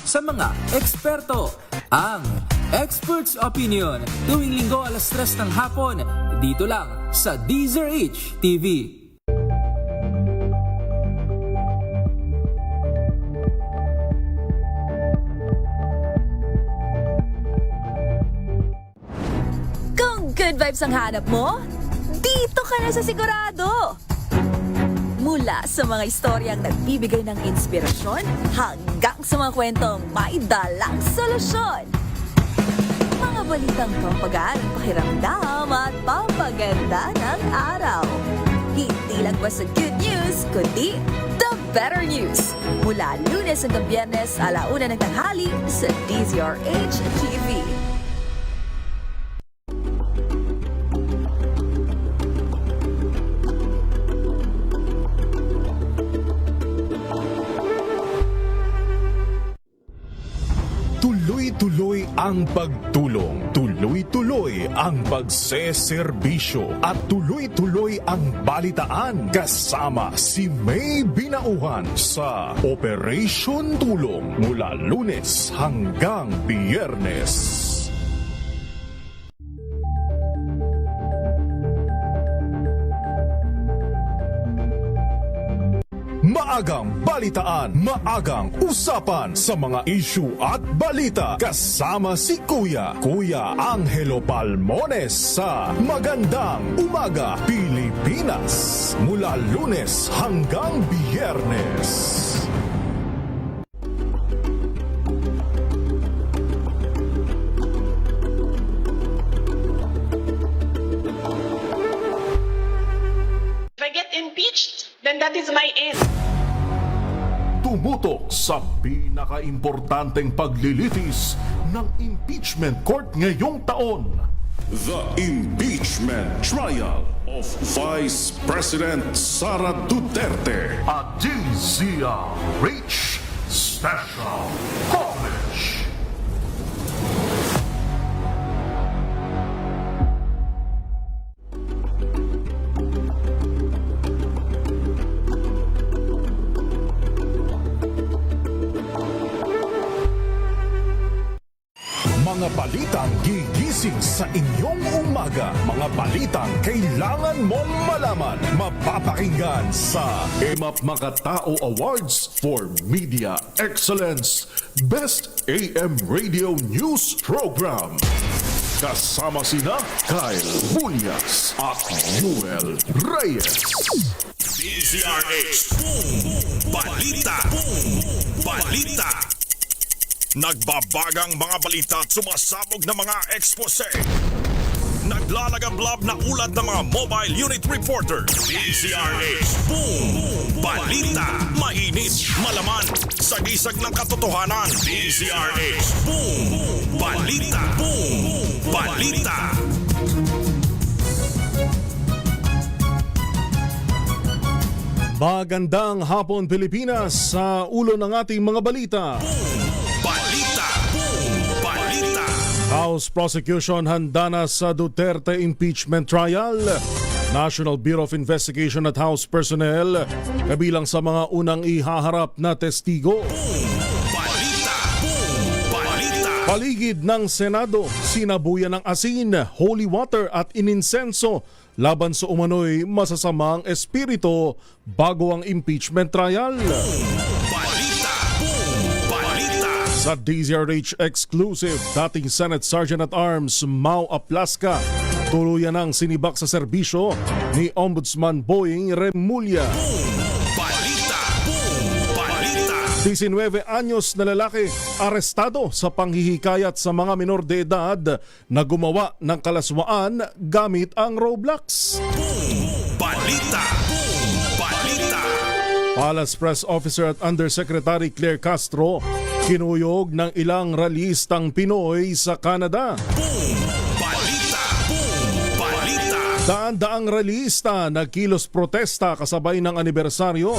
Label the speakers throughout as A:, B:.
A: sa mga eksperto. Ang Expert's Opinion, tuwing linggo alas 3 ng hapon, dito lang sa DZRH TV.
B: Kung good vibes ang hanap mo, dito ka na sa sigurado! Mula sa mga istoryang nagbibigay ng inspirasyon hanggang sa mga kwentong may dalang solusyon. Mga balitang pampagaan ng pakiramdam at pampaganda ng araw. Hindi lang ba sa good news, kundi the better news. Mula Lunes hanggang Biyernes, 1:00 ng tanghali sa DZRH TV.
C: Tuloy-tuloy ang pagtulong, tuloy-tuloy ang pagseserbisyo at tuloy-tuloy ang balitaan kasama si May Binauhan sa Operation Tulong mula Lunes hanggang Biyernes. Maagang balitaan, maagang usapan sa mga issue at balita kasama si Kuya Angelo Palmones sa Magandang Umaga Pilipinas mula Lunes hanggang Biyernes.
D: If I get impeached, then that is my end.
C: Tumutok sa pinaka-importanteng paglilitis ng impeachment court ngayong taon.
E: The impeachment trial of Vice President Sara Duterte.
C: A DZRH Special Coverage. Mga balitang gigising sa inyong umaga. Mga balitang kailangan mong malaman. Mapapakinggan sa EMAP Makatao Awards for Media Excellence Best AM Radio News Program. Kasama sina Kyle Mulyas at Joel Reyes.
F: DZRH Boom Balita. Boom Balita. Nagbabagang mga balita at sumasabog na mga ekspose. Naglalagablab na ulat ng mga mobile unit reporter. DZRH Boom Balita. Mainit, malaman, sagisag ng katotohanan. DZRH Boom Balita. Boom Balita.
C: Magandang hapon Pilipinas, sa ulo ng ating mga balita. House prosecution handa na sa Duterte impeachment trial. National Bureau of Investigation at House personnel kabilang sa mga unang ihaharap na testigo. Paligid ng Senado, sinabuyan ng asin, holy water at ininsenso laban sa umano'y masasamang espiritu bago ang impeachment trial. Sa DZRH Exclusive, dating Senate Sergeant at Arms Mau Aplaska tuluyan ng sinibak sa serbisyo ni Ombudsman Boying Remulla. 19 anyos na lalaki arestado sa panghihikayat sa mga minor de edad na gumawa ng kalaswaan gamit ang Roblox. Palace Press Officer at Undersecretary Claire Castro kinuyog ng ilang ralistang Pinoy sa Canada. Daan-daang ralista nagkilos protesta kasabay ng anibersaryo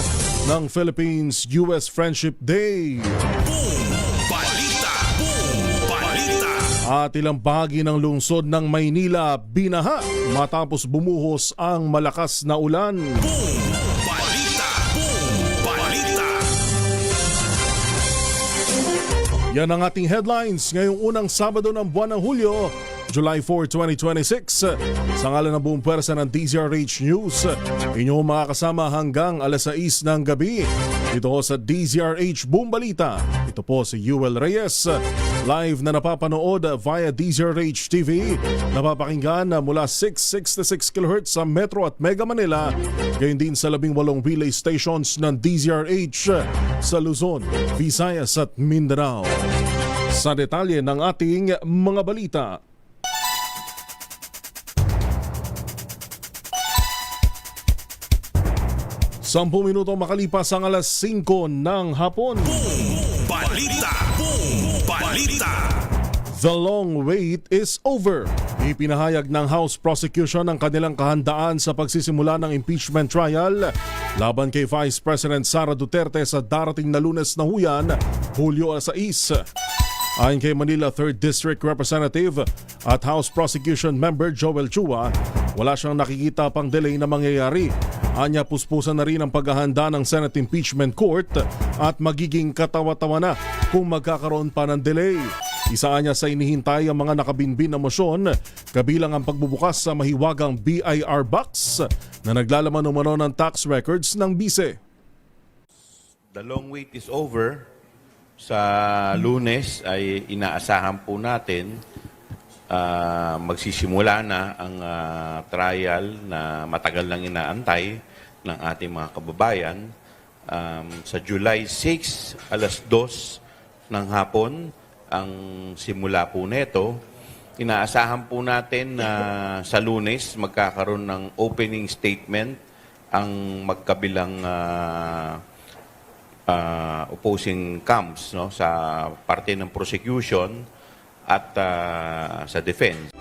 C: ng Philippines-US Friendship Day. At ilang bahagi ng lungsod ng Maynila binaha matapos bumuhos ang malakas na ulan. Yan ang ating headlines ngayong unang Sabado ng buwan ng Hulyo, July 4, 2026. Sa ngalan ng buong pwersa ng DZRH News, inyong makakasama hanggang alas 6 ng gabi. Dito sa DZRH Boom Balita. Ito po si Yuel Reyes. Live na napapanood via DZRH TV. Napapakinggan mula 666 kHz sa Metro at Mega Manila. Gayon din sa 18 relay stations ng DZRH sa Luzon, Visayas at Mindanao. Sa detalye ng ating mga balita. Sampung minuto makalipas ang alas 5 ng hapon.
F: Balita! Boom! Balita!
C: The long wait is over. Ipinahayag ng House Prosecution ang kanilang kahandaan sa pagsisimula ng impeachment trial laban kay Vice President Sara Duterte sa darating na Lunes na huyan, Hulyo 6. Ayon kay Manila 3rd District Representative at House Prosecution Member Joel Chua, wala siyang nakikita pang delay na mangyayari. Anya puspusan na rin ang paghahanda ng Senate Impeachment Court at magiging katawa-tawa na kung magkakaroon pa ng delay. Isa niya sa inihintay ang mga nakabinbin na mosyon, kabilang ang pagbubukas sa mahiwagang BIR box na naglalaman umano ng tax records ng bise.
G: The long wait is over. Sa Lunes ay inaasahan po natin magsisimula na ang trial na matagal nang inaantay ng ating mga kababayan. Sa July 6, alas 2 ng hapon, ang simula po neto. Inaasahan po natin na sa Lunes magkakaroon ng opening statement ang magkabilang opposing camps, no, sa parte ng prosecution at sa defense.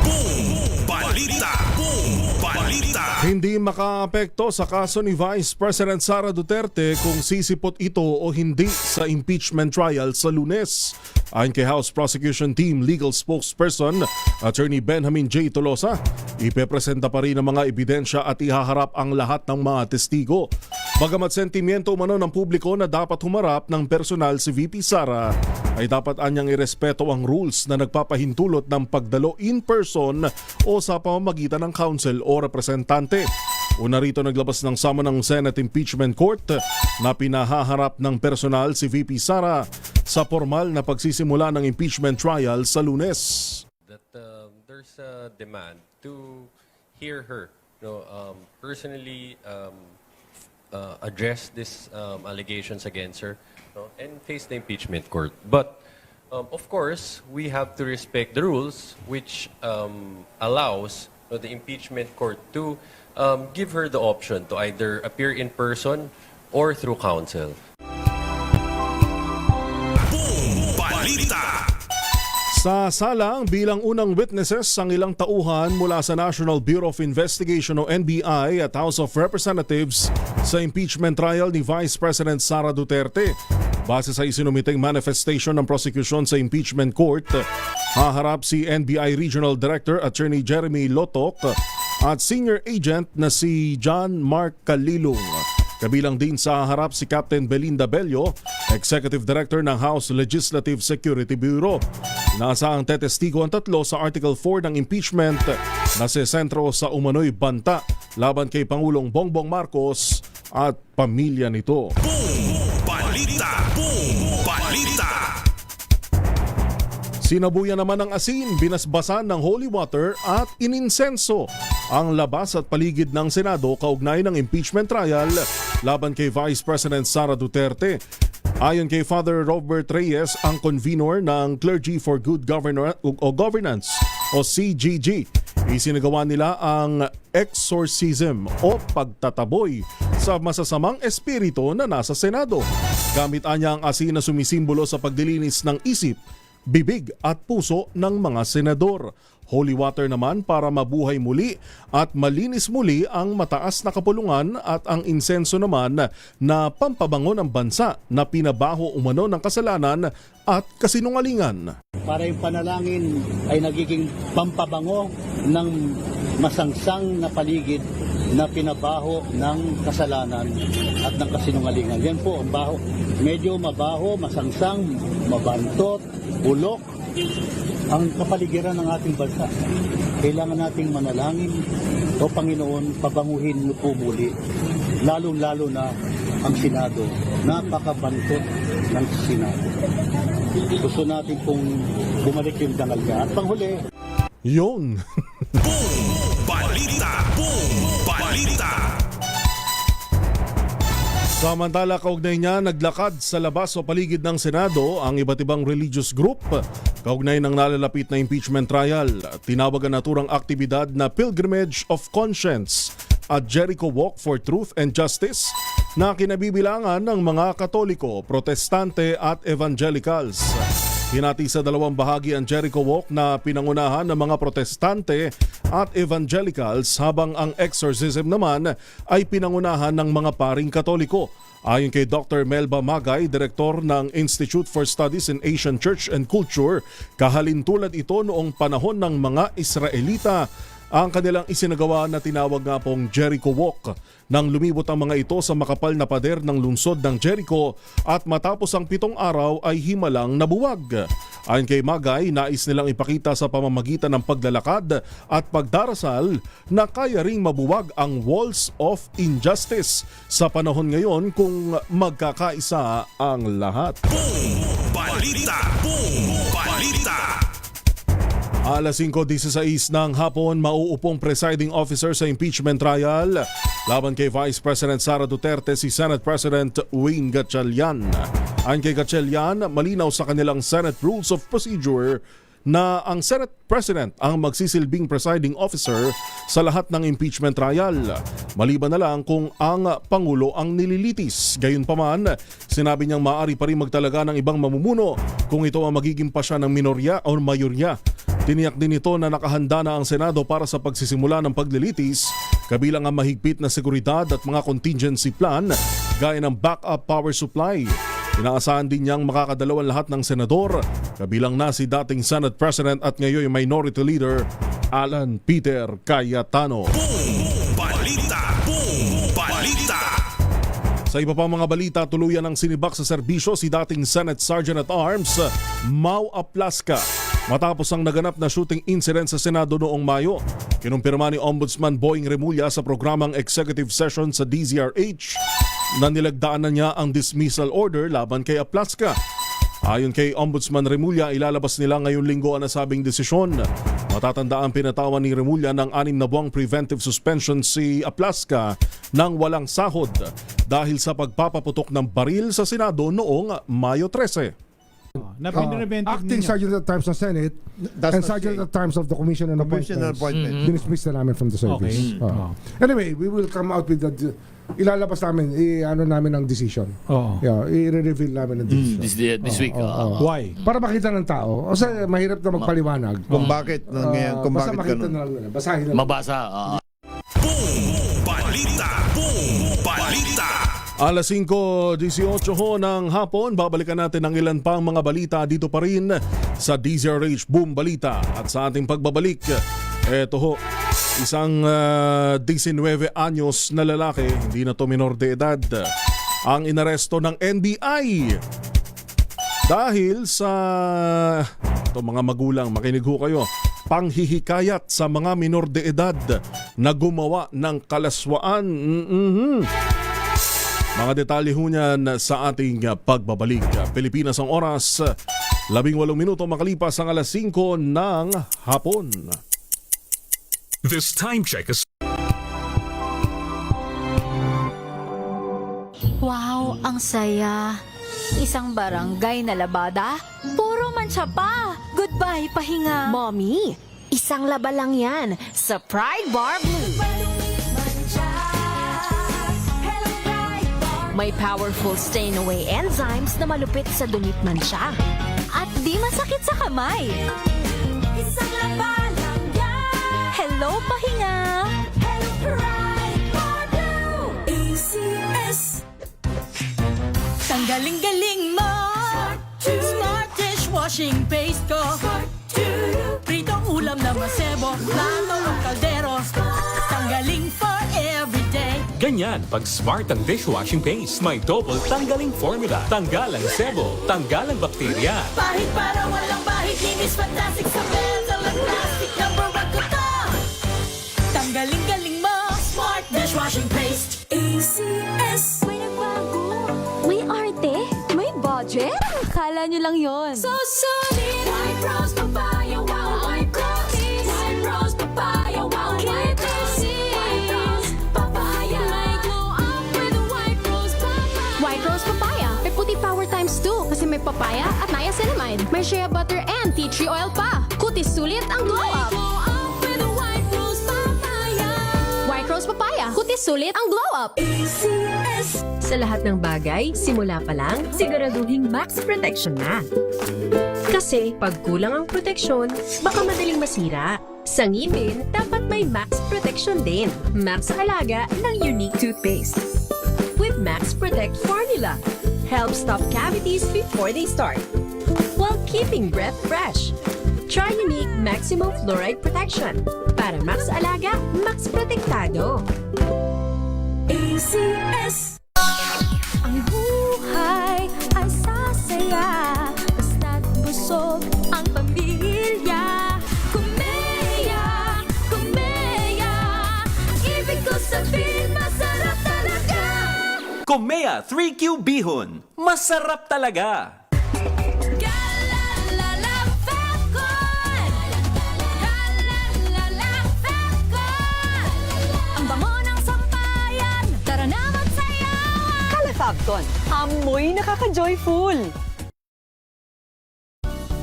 F: Boom! Balita! Boom! Balita!
C: Hindi makaapekto sa kaso ni Vice President Sara Duterte kung sisipot ito o hindi sa impeachment trial sa Lunes. Ayon kay House Prosecution Team Legal Spokesperson Attorney Benjamin J. Tolosa, ipepresenta pa rin ang mga ebidensya at ihaharap ang lahat ng mga testigo. Bagamat sentimiento umano ng publiko na dapat humarap ng personal si VP Sara, ay dapat anyang irespeto ang rules na nagpapahintulot ng pagdalo in person o sa pamamagitan ng counsel o representante. Una rito naglabas ng sama ng Senate Impeachment Court na pinahaharap ng personal si VP Sara sa formal na pagsisimula ng impeachment trial sa Lunes.
H: That there's a demand to hear her, personally address these allegations against her, and face the impeachment court. But of course, we have to respect the rules, which allows the impeachment court to give her the option to either appear in person or through counsel.
F: Boom! Balita!
C: Sa salang bilang unang witnesses ang ilang tauhan mula sa National Bureau of Investigation o NBI at House of Representatives sa impeachment trial ni Vice President Sara Duterte. Base sa isinumiting manifestation ng prosecution sa impeachment court, haharap si NBI Regional Director Attorney Jeremy Lotok at Senior Agent na si John Mark Calilung. Kabilang din sa harap si Captain Belinda Bello, Executive Director ng House Legislative Security Bureau. Inaasahang tetestigo ang tatlo sa Article 4 ng impeachment na si sentro sa umano'y banta laban kay Pangulong Bongbong Marcos at pamilya nito.
F: Boom! Balita! Boom! Balita!
C: Sinabuyan naman ng asin, binasbasan ng holy water at ininsenso ang labas at paligid ng Senado kaugnay ng impeachment trial laban kay Vice President Sara Duterte. Ayon kay Father Robert Reyes, ang convener ng Clergy for Good Governance o CGG, isinagawa nila ang exorcism o pagtataboy sa masasamang espiritu na nasa Senado. Gamit anya ang asin na sumisimbolo sa paglilinis ng isip, bibig at puso ng mga senador. Holy water naman para mabuhay muli at malinis muli ang mataas na kapulungan, at ang insenso naman na pampabango ng bansa na pinabaho umano ng kasalanan at kasinungalingan.
I: Para yung panalangin ay nagiging pampabango ng masangsang na paligid na pinabaho ng kasalanan at ng kasinungalingan. Yan po ang baho. Medyo mabaho, masangsang, mabantot, bulok ang kapaligiran ng ating bansa. Kailangan nating manalangin, o Panginoon, pabanguhin mo po muli, lalong-lalo na ang Senado. Napakabantot ng Senado. Gusto natin pong bumalik yung dangal niya. At panghuli,
C: Yun.
F: Boom! Balita! Boom! Balita!
C: Samantala, kaugnay niya, naglakad sa labas o paligid ng Senado ang iba't ibang religious group. Kaugnay ng nalalapit na impeachment trial, tinawag ang naturang aktibidad na Pilgrimage of Conscience at Jericho Walk for Truth and Justice na kinabibilangan ng mga Katoliko, Protestante at Evangelicals. Hinati sa dalawang bahagi ang Jericho Walk na pinangunahan ng mga Protestante at Evangelicals habang ang exorcism naman ay pinangunahan ng mga paring Katoliko. Ayon kay Dr. Melba Magay, Direktor ng Institute for Studies in Asian Church and Culture, kahalintulad ito noong panahon ng mga Israelita ang kanilang isinagawa na tinawag nga pong Jericho Walk. Nang lumibot ang mga ito sa makapal na pader ng lungsod ng Jericho at matapos ang 7 araw ay himalang nabuwag. Ayon kay Magay, nais nilang ipakita sa pamamagitan ng paglalakad at pagdarasal na kaya ring mabuwag ang walls of injustice sa panahon ngayon kung magkakaisa ang lahat.
F: Boom! Balita! Boom! Balita!
C: Alas 5:16 ng hapon, mauupong presiding officer sa impeachment trial laban kay Vice President Sara Duterte si Senate President Wayne Gatchalian. Ayon kay Gatchalian, malinaw sa kanilang Senate Rules of Procedure na ang Senate President ang magsisilbing presiding officer sa lahat ng impeachment trial. Maliban na lang kung ang Pangulo ang nililitis. Gayunpaman, sinabi niyang maaari pa rin magtalaga ng ibang mamumuno kung ito ang magiging pasya ng minorya o mayorya. Tiniyak din ito na nakahanda na ang Senado para sa pagsisimula ng paglilitis, kabilang ang mahigpit na seguridad at mga contingency plan gaya ng backup power supply. Inaasahan din niyang makakadalawan lahat ng senador, kabilang na si dating Senate President at ngayon Minority Leader Alan Peter Cayetano.
F: Boom! Balita! Boom! Balita!
C: Sa iba pang mga balita, tuluyan ang sinibak sa serbisyo si dating Senate Sergeant at Arms Mau Aplaska matapos ang naganap na shooting incident sa Senado noong Mayo. Kinumpirma ni Ombudsman Boying Remulla sa programang executive session sa DZRH na nilagdaan na niya ang dismissal order laban kay Aplaska. Ayon kay Ombudsman Remulla, ilalabas nila ngayong linggo ang nasabing desisyon. Matatandaan pinatawan ni Remulla ng 6 na buwang preventive suspension si Aplaska nang walang sahod dahil sa pagpapaputok ng baril sa Senado noong Mayo 13.
J: Acting Sergeant at Times ng Senate and Sergeant at Times of the Commission and Appointments. Dinismiss na namin from the service. Anyway, we will come out with the ilalabas namin, ano namin ang decision. I-reveal namin ang decision.
K: This week.
J: Why? Para makita ng tao. Kasi mahirap na magpaliwanag.
K: Kung bakit nangyayari, kung
J: basta
K: bakit
J: makita
K: ganun.
J: na lang. Basahin na.
K: Mabasa.
F: Boom! Balita! Boom! Balita!
C: Alas 5:18 ho ng hapon, babalikan natin ang ilan pang mga balita dito pa rin sa DZRH Boom Balita. At sa ating pagbabalik, eto ho, isang 19 anyos na lalaki, hindi na to minor de edad, ang inaresto ng NBI dahil sa ito mga magulang, makinig ho kayo, panghihikayat sa mga minor de edad na gumawa ng kalaswaan. Mga detalye ho niyan sa ating pagbabalik. Pilipinas ang oras, 18 minuto makalipas ang alas 5 ng hapon.
F: This time check is...
L: Wow, ang saya. Isang barangay na labada, puro mancha pa. Goodbye, pahinga.
M: Mommy, isang laba lang yan sa Pride Bar Blue. May powerful stain-away enzymes na malupit sa dumit mancha.
L: At di masakit sa kamay. Isang laba lang yan. Hello, pahinga. Hello, Pride Bar Blue. ACS.
N: Tanggaling-galing mo. Smart dishwashing paste ko. Pritong ulam na masebo. Plato ng kaldero. Tanggaling forever.
A: Ganyan pag Smart ang dishwashing paste. May double tanggaling formula. Tanggal ang sebo, tanggal ang bakterya.
N: Pahit para walang bahid, linis fantastic sa belt, walang plastic, number 1 ko to. Tanggaling-galing mo, Smart Dishwashing Paste. ACS.
L: May nagbago. May arte. May budget. Akala nyo lang yon.
N: So solid. White Rose Papaya, wow, White Rose. White Rose Papaya, wow, White Rose. White Rose Papaya. May glow up with White Rose Papaya.
M: White Rose Papaya. May puti power times 2 kasi may papaya at niacinamide. May shea butter and tea tree oil pa. Kutis sulit ang glow up.
N: Glow up with White Rose Papaya.
M: White Rose Papaya. Kutis sulit ang glow up.
N: ACS.
O: Sa lahat ng bagay, simula pa lang, siguraduhing max protection na. Kasi pag kulang ang proteksyon, baka madaling masira. Sa ngipin, dapat may max protection din. Max Alaga ng Unique Toothpaste. With Max Protect Formula, help stop cavities before they start, while keeping breath fresh. Try Unique Maximum Fluoride Protection. Para Max Alaga, Max Protektado.
N: ACS.
L: Ang buhay ay sasaya. Basta't busog ang pamilya. Kumeya, kumeya. Ibig ko sabihin, masarap talaga.
A: Komea 3Q Bihon. Masarap talaga.
B: Ang bango ng sampayan. Tara na magsayawan. Calafabcon. Amoy nakaka-joyful.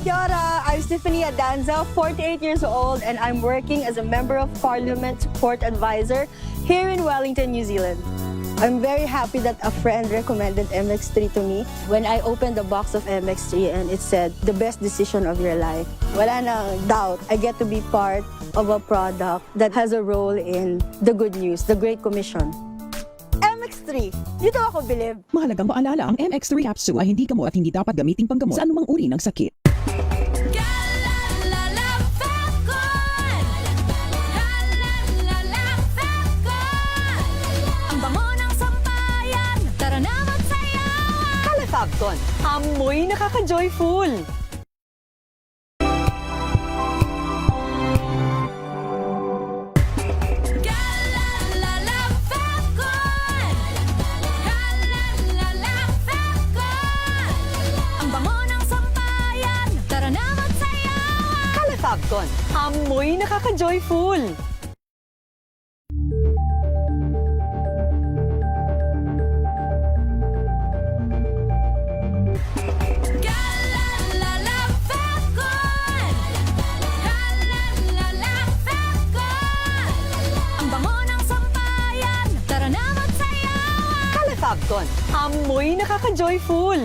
P: Kiara, I'm Stephanie Adanza, 48 years old, and I'm working as a Member of Parliament Support Advisor here in Wellington, New Zealand. I'm very happy that a friend recommended MX3 to me. When I opened the box of MX3 and it said, the best decision of your life, wala nang doubt, I get to be part of a product that has a role in the good news, the Great Commission. MX3, dito ako bilib.
Q: Mahalagang paalala, ang MX3 capsule ay hindi gamot at hindi dapat gamitin panggamot sa anumang uri ng sakit.
B: Ang bango ng sampayan. Tara na magsayawan. Calafabcon. Amoy nakaka-joyful. Ang bango ng sampayan. Tara na magsayawan. Calafabcon. Amoy nakaka-joyful. Ang bango ng sampayan. Tara na magsayawan. Calafabcon. Amoy nakaka-joyful.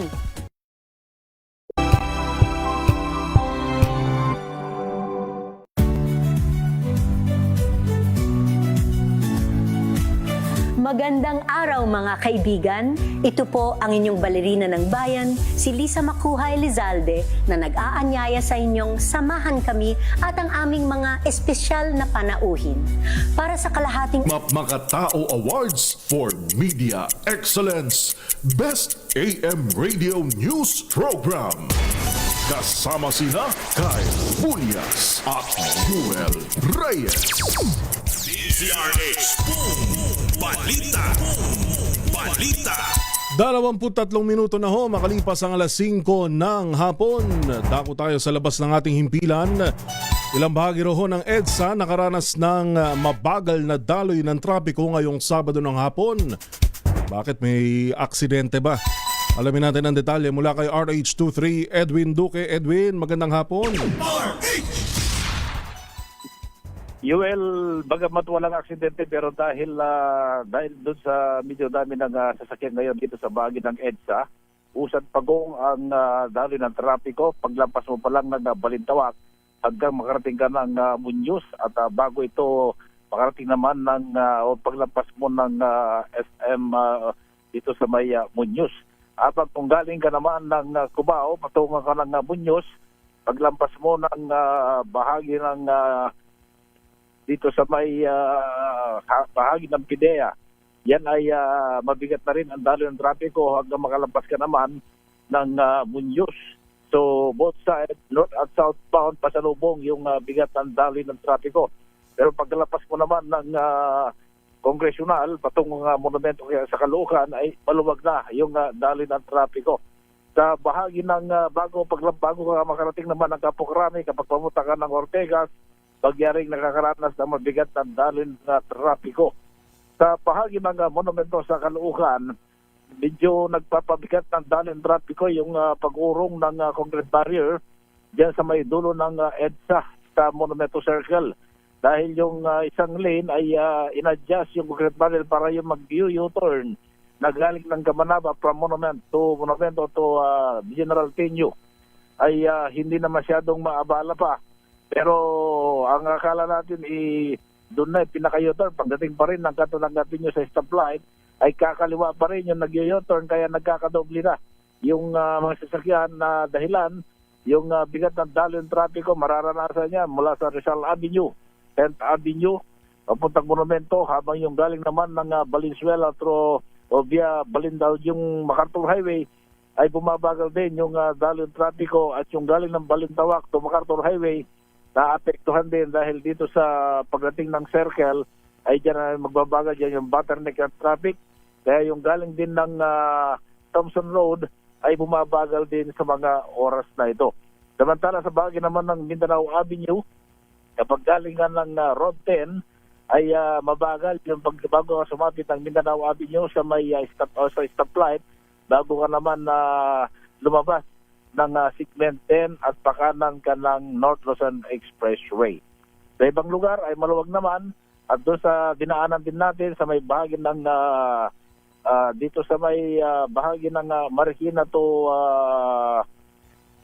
R: Magandang araw mga kaibigan. Ito po ang inyong balerina ng bayan, si Lisa Makuhay Lizalde, na nag-aanyaya sa inyong samahan kami at ang aming mga espesyal na panauhin. Para sa kalahating
E: Makatao Awards for Media Excellence Best AM Radio News Program. Kasama sina Kyle Pulias at Noel Reyes.
F: DZRH Boom Balita.
C: 23 minuto na ho, makalipas ang alas 5 ng hapon. Dako tayo sa labas ng ating himpilan. Ilang bahagi ho ng EDSA nakaranas ng mabagal na daloy ng trapiko ngayong Sabado ng hapon. Bakit, may aksidente ba? Alamin natin ang detalye mula kay RH23 Edwin Duque. Edwin, magandang hapon.
S: UL, bagamat walang aksidente pero dahil doon sa medyo dami ng sasakyan ngayon dito sa bahagi ng EDSA, usad pagong ang daloy ng trapiko, paglampas mo pa lang ng Balintawak hanggang makarating ka ng Muñoz at bago ito makarating naman ng paglampas mo ng SM dito sa may Muñoz. At kung galing ka naman ng Cubao, patungo ka ng Muñoz, paglampas mo ng bahagi ng dito sa may bahagi ng Pidea, yan ay mabigat na rin ang daloy ng trapiko hanggang makalampas ka naman ng Muñoz. So both sides, north at southbound, pasalubong yung bigat ng daloy ng trapiko. Pero pagkalapas mo naman ng Congressional, patungong monumento sa Caloocan, ay maluwag na yung daloy ng trapiko. Sa bahagi ng bago ka makarating naman ng Capocarami, kapag pamunta ka ng Ortegas, pagyaring nakakaranas ng mabigat ng daloy ng trapiko. Sa bahagi ng monumento sa Caloocan, medyo nagpapabigat ng daloy ng trapiko yung pag-urong ng concrete barrier diyan sa may dulo ng EDSA sa Monumento Circle. Dahil yung isang lane ay in-adjust yung concrete barrier para yung mag-U-turn na galing ng Kamanaba from Monumento to General Peño ay hindi na masyadong maabala pa. Pero ang akala natin doon na pinaka-U-turn, pagdating pa rin ng kanto ng Peño sa stoplight, ay kakaliwa pa rin yung nag-U-turn, kaya nagkakadoble na yung mga sasakyan na dahilan. Yung bigat ng daloy ng trapiko, mararanasan niya mula sa Rizal Avenue, 10th Avenue, papuntang Monumento, habang yung galing naman ng Valenzuela o via Balindao, yung MacArthur Highway, ay bumabagal din yung daloy ng trapiko, at yung galing ng Balintawak to MacArthur Highway, naapektuhan din dahil dito sa pagdating ng circle, ay dyan magbabagal dyan yung bottleneck at traffic. Kaya yung galing din ng Thompson Road ay bumabagal din sa mga oras na ito. Samantala sa bahagi naman ng Mindanao Avenue, kapag galing nga ng Road 10, ay mabagal yung bago ka sumapit ng Mindanao Avenue sa may stoplight, bago ka naman lumabas ng segment 10 at pakanan ka ng North Luzon Expressway. Sa ibang lugar ay maluwag naman, at doon sa dinaanan din natin sa may bahagi ng dito sa may bahagi ng Marikina to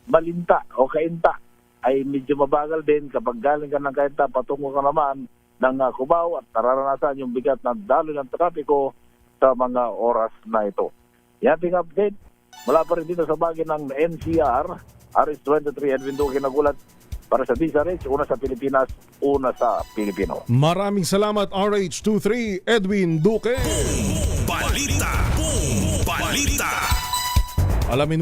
S: Malinta o Cainta ay medyo mabagal din kapag galing ka ng Cainta patungo ka naman ng Cubao, at nararanasan yung bigat ng daloy ng trapiko sa mga oras na ito. Yan ating update mula pa rin dito sa bahagi ng NCR, RS23 Edwin Duque nagulat para sa DZRH, una sa Pilipinas, una sa Pilipino.
C: Maraming salamat RH23 Edwin Duque.
F: Balita. Balita.
C: Alamin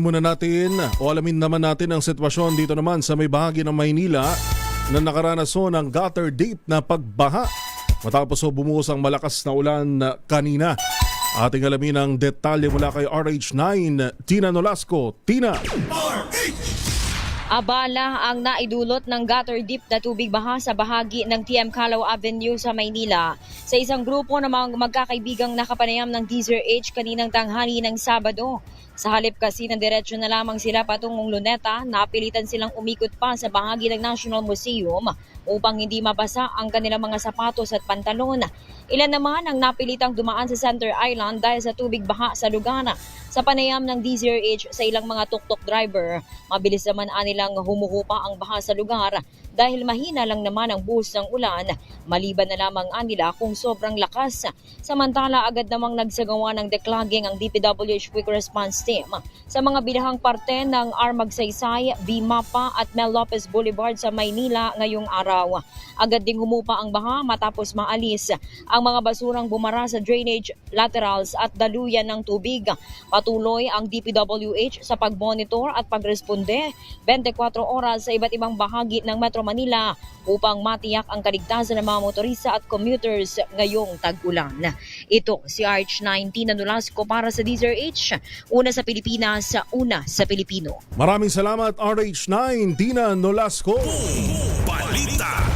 C: naman natin ang sitwasyon dito naman sa may bahagi ng Maynila na nakaranas ng gutter deep na pagbaha matapos bumuhos ang malakas na ulan kanina. Ating alamin ang detalye mula kay RH9, Tina Nolasco. Tina!
T: Abala ang naidulot ng gutter deep na tubig baha sa bahagi ng TM Calao Avenue sa Maynila sa isang grupo ng mga magkakaibigang nakapanayam ng DZRH kaninang tanghali ng Sabado. Sa halip kasi na diretsyo na lamang sila patungong Luneta, napilitan silang umikot pa sa bahagi ng National Museum upang hindi mabasa ang kanilang mga sapatos at pantalon. Ilan naman ang napilitang dumaan sa Center Island dahil sa tubig baha sa lugar. Sa panayam ng DZRH sa ilang mga tuk-tuk driver, mabilis naman anilang humuhupa ang baha sa lugar dahil mahina lang naman ang buhos ng ulan, maliban na lamang anila kung sobrang lakas. Samantala agad namang nagsagawa ng declogging ang DPWH Quick Response Team sa mga bilahang parte ng Armagsaysay, Bimapa at Mel Lopez Boulevard sa Maynila ngayong araw. Agad ding humupa ang baha matapos maalis ang mga basurang bumara sa drainage laterals at daluyan ng tubig. Patuloy ang DPWH sa pagmonitor at pagresponde 24 oras sa iba't ibang bahagi ng Metro Manila upang matiyak ang kaligtasan ng mga motorista at commuters ngayong tag-ulan. Ito si RH9 Tina Nolasco para sa DZRH, una sa Pilipinas, una sa Pilipino.
C: Maraming salamat RH9 Tina Nolasco.
F: Balita.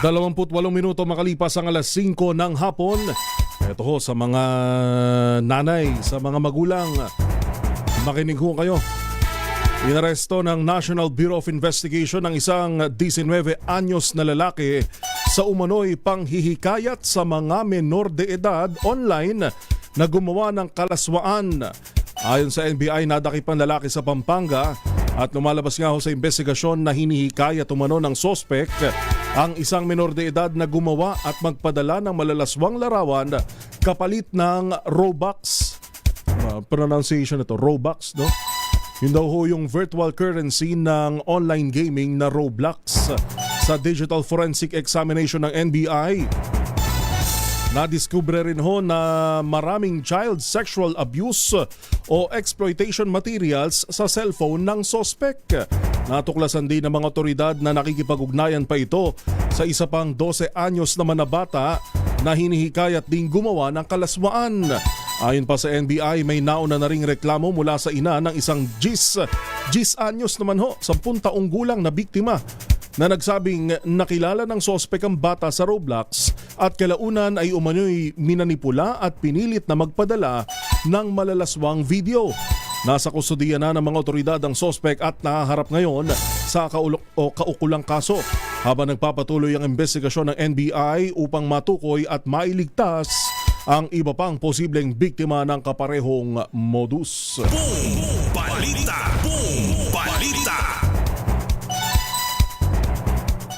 C: 28 minuto makalipas ang alas 5 ng hapon. Ito ho sa mga nanay, sa mga magulang, makinig ho kayo. Inaresto ng National Bureau of Investigation ng isang 19 anyos na lalaki sa umano'y panghihikayat sa mga menor de edad online na gumawa ng kalaswaan. Ayon sa NBI, nadakip ang lalaki sa Pampanga at lumalabas nga ho sa investigasyon na hinihikayat umano ng sospek ang isang menor de edad na gumawa at magpadala ng malalaswang larawan kapalit ng Robux. Pronunciation ito, Robux, no? Yun daw ho yung virtual currency ng online gaming na Roblox. Sa digital forensic examination ng NBI, Nadiskubre rin ho na maraming child sexual abuse o exploitation materials sa cellphone ng sospek. Natuklasan din ng mga otoridad na nakikipag-ugnayan pa ito sa isa pang 12 anyos naman na bata na hinihikayat ding gumawa ng kalaswaan. Ayon pa sa NBI, may nauna na ring reklamo mula sa ina ng isang 10 anyos naman ho, 10 taong gulang na biktima na nagsabing nakilala ng sospek ang bata sa Roblox at kalaunan ay umano'y minanipula at pinilit na magpadala ng malalaswang video. Nasa kustudiya na ng mga otoridad ang sospek at nahaharap ngayon sa kaukulang kaso habang nagpapatuloy ang investigasyon ng NBI upang matukoy at mailigtas ang iba pang posibleng biktima ng kaparehong modus.
F: Boom Balita! Boom Balita!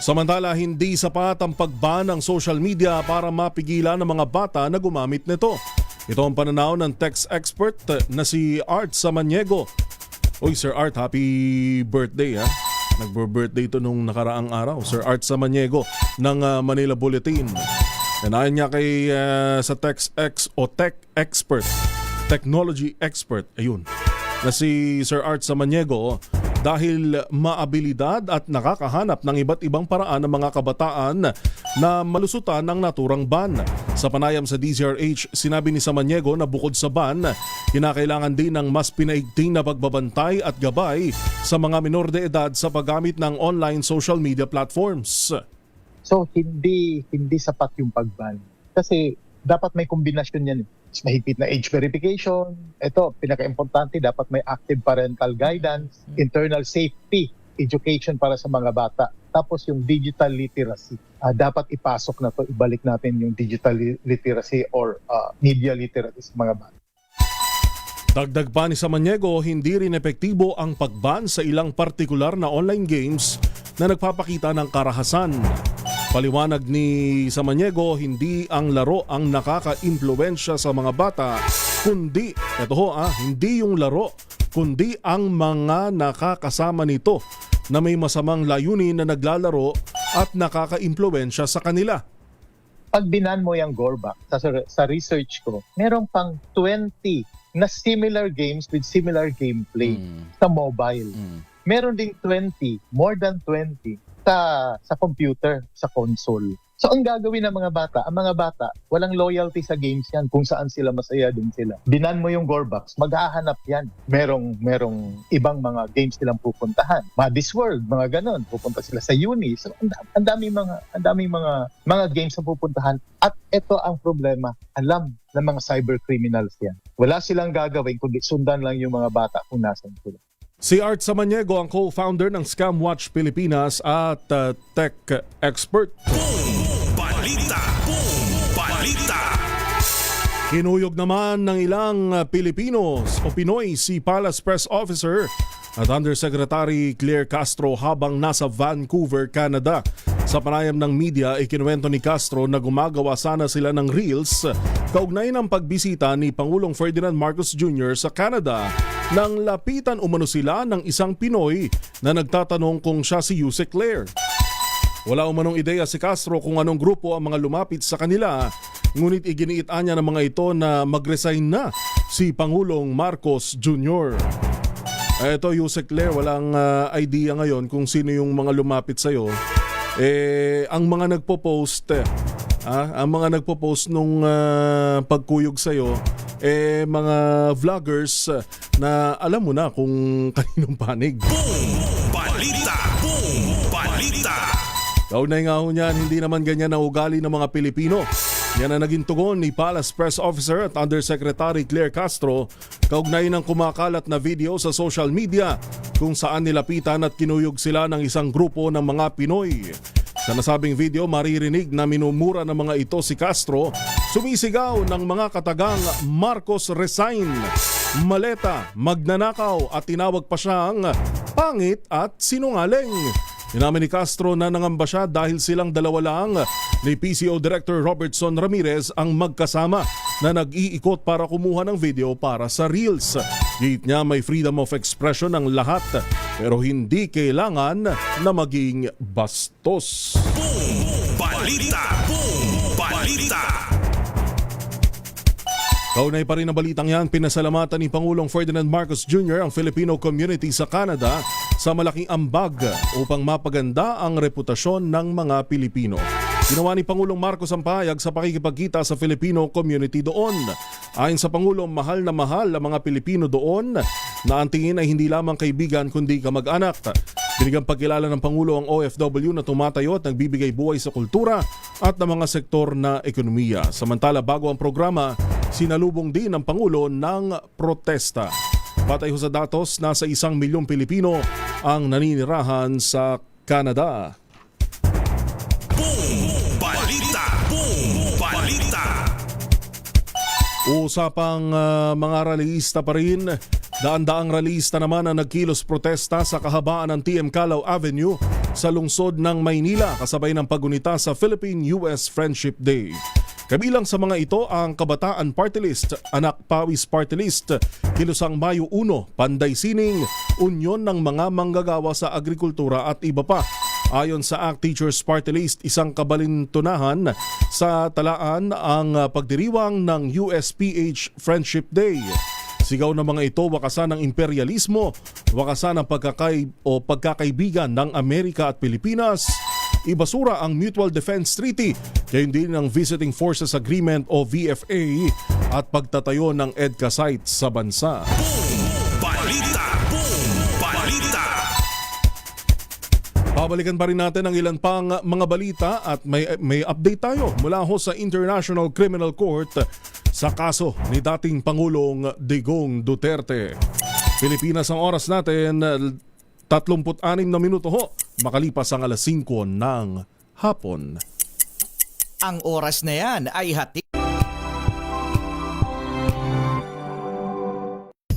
C: Samantala, hindi sapat ang pagban ng social media para mapigilan ng mga bata na gumamit nito. Ito ang pananaw ng tech expert na si Art Samaniego. Uy, Sir Art, happy birthday ha. Nagbo-birthday ito nung nakaraang araw. Sir Art Samaniego ng Manila Bulletin. Ayon niya kay sa tech expert, technology expert, ayun, na si Sir Art Samaniego, dahil maabilidad at nakakahanap ng iba't ibang paraan ng mga kabataan na malusutan ng naturang ban. Sa panayam sa DZRH, sinabi ni Samaniego na bukod sa ban, kinakailangan din ng mas pinaigting na pagbabantay at gabay sa mga minor de edad sa paggamit ng online social media platforms.
U: So hindi sapat yung pagban. Kasi dapat may kombinasyon yan. Mahigpit na age verification. Ito, pinaka-importante, dapat may active parental guidance, internal safety, education para sa mga bata. Tapos yung digital literacy. Dapat ipasok na to, ibalik natin yung digital literacy or media literacy sa mga bata.
C: Dagdag pa ni Samaniego, hindi rin epektibo ang pagban sa ilang partikular na online games na nagpapakita ng karahasan. Paliwanag ni Samaniego, hindi ang laro ang nakaka-impluwensya sa mga bata, kundi, hindi yung laro, kundi ang mga nakakasama nito na may masamang layunin na naglalaro at nakaka-impluwensya sa kanila.
U: Pag binan mo yung Gorback, sa research ko, meron pang 20 na similar games with similar gameplay sa mobile. Meron ding 20, more than 20, sa computer, sa console. So ang gagawin ng mga bata, walang loyalty sa games yan, kung saan sila masaya din sila. Binan mo yung Gorbax, maghahanap yan. Merong ibang mga games silang pupuntahan. Madis World, mga ganon, pupunta sila sa uni. So ang daming mga games na pupuntahan. At ito ang problema, alam ng mga cyber criminals yan. Wala silang gagawin kundi sundan lang yung mga bata kung nasan sila.
C: Si Art Samaniego ang co-founder ng Scam Watch Pilipinas at tech expert.
F: Boom Balita! Boom Balita!
C: Kinuyog naman ng ilang Pilipinos o Pinoy si Palace Press Officer at Undersecretary Claire Castro habang nasa Vancouver, Canada. Sa panayam ng media, ikinuwento ni Castro na gumagawa sana sila ng reels kaugnay ng pagbisita ni Pangulong Ferdinand Marcos Jr. sa Canada nang lapitan umano sila ng isang Pinoy na nagtatanong kung siya si Yusek Claire. Wala umanong ideya si Castro kung anong grupo ang mga lumapit sa kanila, ngunit iginiitan niya ng mga ito na mag-resign na si Pangulong Marcos Jr. Eto, Yusek Claire, walang idea ngayon kung sino yung mga lumapit sa'yo. Ang mga nagpo-post, nung pagkuyog sa'yo, mga vloggers na alam mo na kung kaninong panig.
F: Boom Balita! Boom Balita!
C: Kaunay nga ho niyan, hindi naman ganyan ang ugali ng mga Pilipino. Yan ang naging tugon ni Palace Press Officer at Undersecretary Claire Castro kaugnay ng kumakalat na video sa social media kung saan nilapitan at kinuyog sila ng isang grupo ng mga Pinoy. Sa nasabing video, maririnig na minumura ng mga ito si Castro, sumisigaw ng mga katagang Marcos resign, maleta, magnanakaw at tinawag pa siyang pangit at sinungaling. Inamin ni Castro na nangamba siya dahil silang dalawa lang ni PCO Director Robertson Ramirez ang magkasama na nag-iikot para kumuha ng video para sa Reels. Git niya may freedom of expression ng lahat pero hindi kailangan na maging bastos.
F: Boom Balita! Boom Balita!
C: Kaunay pa rin ang balitang yan, pinasalamatan ni Pangulong Ferdinand Marcos Jr. ang Filipino community sa Canada sa malaking ambag upang mapaganda ang reputasyon ng mga Pilipino. Ginawa ni Pangulong Marcos ang pahayag sa pakikipagkita sa Filipino community doon. Ayon sa Pangulo, mahal na mahal ang mga Pilipino doon na ang tingin ay hindi lamang kaibigan kundi kamag-anak. Binigang pagkilala ng Pangulo ang OFW na tumatayo at nagbibigay buhay sa kultura at ng mga sektor na ekonomiya. Samantala, bago ang programa, sinalubong din ng Pangulo ng protesta. Batay sa datos, nasa 1 milyong Pilipino ang naninirahan sa Canada.
F: Boom Balita! Boom Balita!
C: Usapang mga rallyista pa rin. Daan-daang rallyista naman ang nagkilos protesta sa kahabaan ng TM Calao Avenue sa lungsod ng Maynila kasabay ng pagunita sa Philippine-US Friendship Day. Kabilang sa mga ito ang Kabataan Party List, Anak Pawis Party List, Kilusang Mayo 1, Panday Sining, Unyon ng mga manggagawa sa agrikultura at iba pa. Ayon sa ACT Teachers Party List, isang kabalintunahan sa talaan ang pagdiriwang ng USPH Friendship Day. Sigaw ng mga ito, wakasan ng imperialismo, wakasan ng pagkakaibigan ng Amerika at Pilipinas, ibasura ang Mutual Defense Treaty, gayon din ng Visiting Forces Agreement o VFA at pagtatayo ng EDCA site sa bansa.
F: Balita! Boom Balita!
C: Pabalikan pa rin natin ang ilan pang mga balita at may update tayo mula ho sa International Criminal Court sa kaso ni dating Pangulong Digong Duterte. Pilipinas ang oras natin, 36 na minuto ho, makalipas ang alas 5 ng hapon.
D: Ang oras na yan ay hati.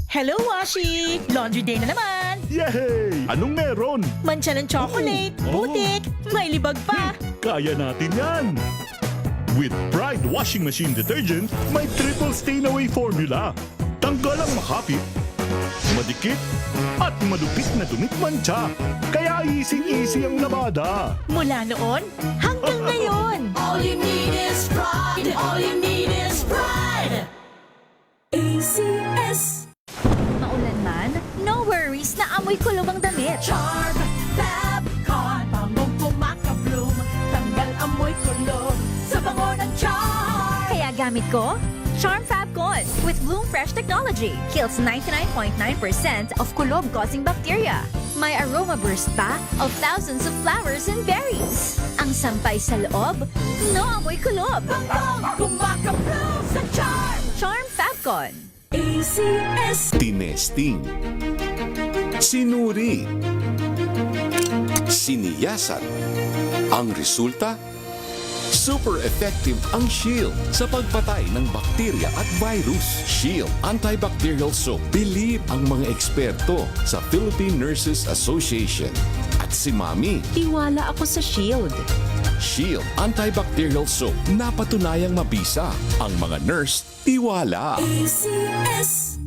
V: Hello, Washi! Laundry day na naman!
E: Yay! Anong meron?
V: Mancha ng chocolate, putik, may libag pa!
E: Kaya natin yan! With Pride Washing Machine Detergent, may triple stain-away formula. Tanggal ang makapit, madikit, at madupit na dumit mancha. Kaya easy-easy ang labada.
V: Mula noon hanggang ngayon!
N: All you need is pride. All you need is pride. ACS.
B: Maulan man, no worries na amoy kulob ang damit.
N: Charm Fabcon. Bangong kumakabloom. Tanggal amoy kulob sa bango ng charm.
B: Kaya gamit ko, Charm Fabcon with Bloom Fresh Technology. Kills 99.9% of kulob-causing bacteria. May aroma burst pa of thousands of flowers and berries. Ang sampay sa loob, no amoy kulob.
N: Bangong kumakabloom sa charm.
B: Charm Fabcon.
N: ACS.
W: Tinesting, sinuri, siniyasan. Ang resulta? Super effective ang Shield sa pagpatay ng bakterya at virus. Shield Antibacterial Soap. Believe ang mga eksperto sa Philippine Nurses Association. At si Mami.
O: Tiwala ako sa Shield.
W: Shield Antibacterial Soap. Napatunayang mabisa. Ang mga nurse, tiwala.
N: ACS.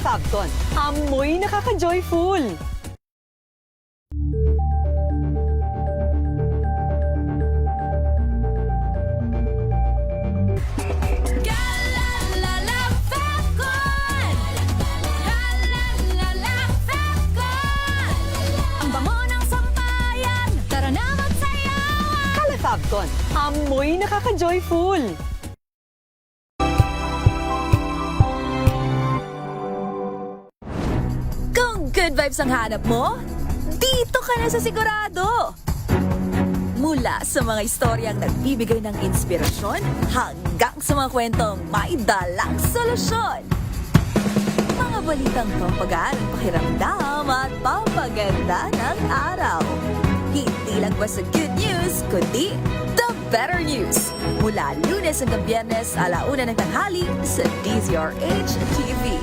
P: Fabcon, amoy nakaka-joyful.
B: Ang bango ng sampayan, tara na magsayawan.
P: Kala Fabcon, amoy nakaka-joyful.
B: Good vibes ang hanap mo? Dito ka na sa Sigurado! Mula sa mga istoryang nagbibigay ng inspirasyon hanggang sa mga kwentong may dalang solusyon. Mga balitang pampagaan ang pakiramdam at pampaganda ng araw. Hindi lang basta good news, kundi the better news. Mula Lunes hanggang Biyernes, 1:00 ng tanghali sa DZRH TV.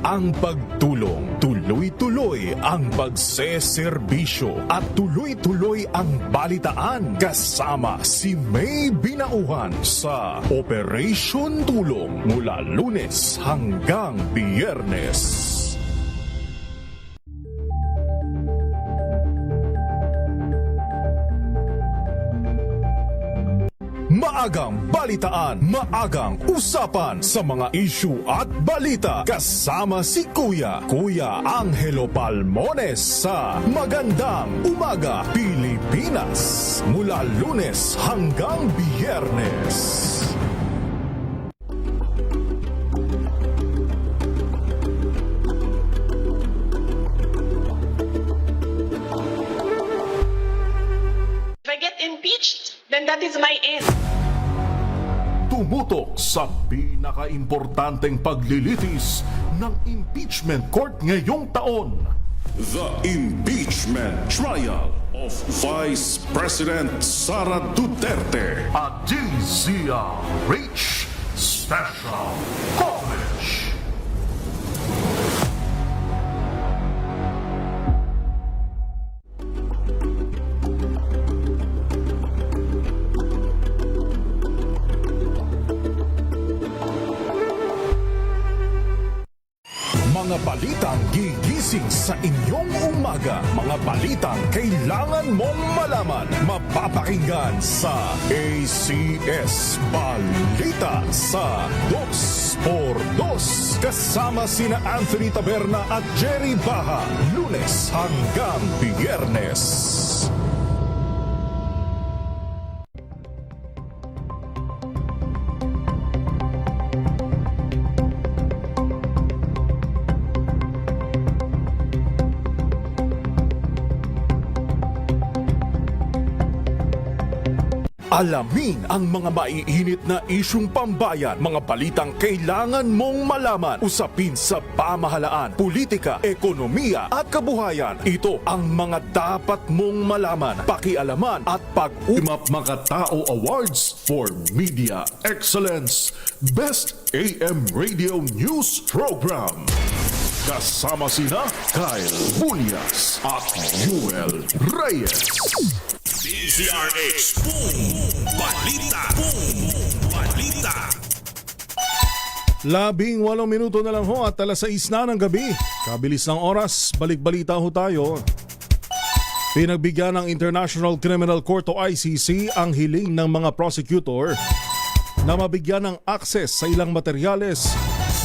C: ang pagtulong, tuloy-tuloy ang pagseserbisyo at tuloy-tuloy ang balitaan kasama si May Binauhan sa Operation Tulong mula Lunes hanggang Biyernes. Maagang balitaan, maagang usapan sa mga issue at balita kasama si Kuya Angelo Palmones sa Magandang Umaga Pilipinas mula Lunes hanggang Biyernes.
G: If I get impeached, then that is my end.
C: Tumutok sa pinaka-importanteng paglilitis ng impeachment court ngayong taon.
W: The Impeachment Trial of Vice President Sara Duterte.
C: A DZRH Special Coverage. Mga balitang gigising sa inyong umaga. Mga balitang kailangan mong malaman. Mapapakinggan sa ACS Balita sa 2x2 kasama sina Anthony Taberna at Jerry Baha. Lunes hanggang Biyernes. Alamin ang mga maiinit na isyung pambayan, mga balitang kailangan mong malaman, usapin sa pamahalaan, politika, ekonomiya at kabuhayan. Ito ang mga dapat mong malaman, pakialaman at pag-umap. Mga Tao Awards for Media Excellence Best AM Radio News Program. Kasama sina Kyle Bulyas at Yuel Reyes.
F: DZRH Boom Balita. Boom Balita.
C: 18 minuto na lang ho at 6:00 na ng gabi. Kabilis ng oras, balik-balita ho tayo. Pinagbigyan ng International Criminal Court o ICC ang hiling ng mga prosecutor na mabigyan ng access sa ilang materyales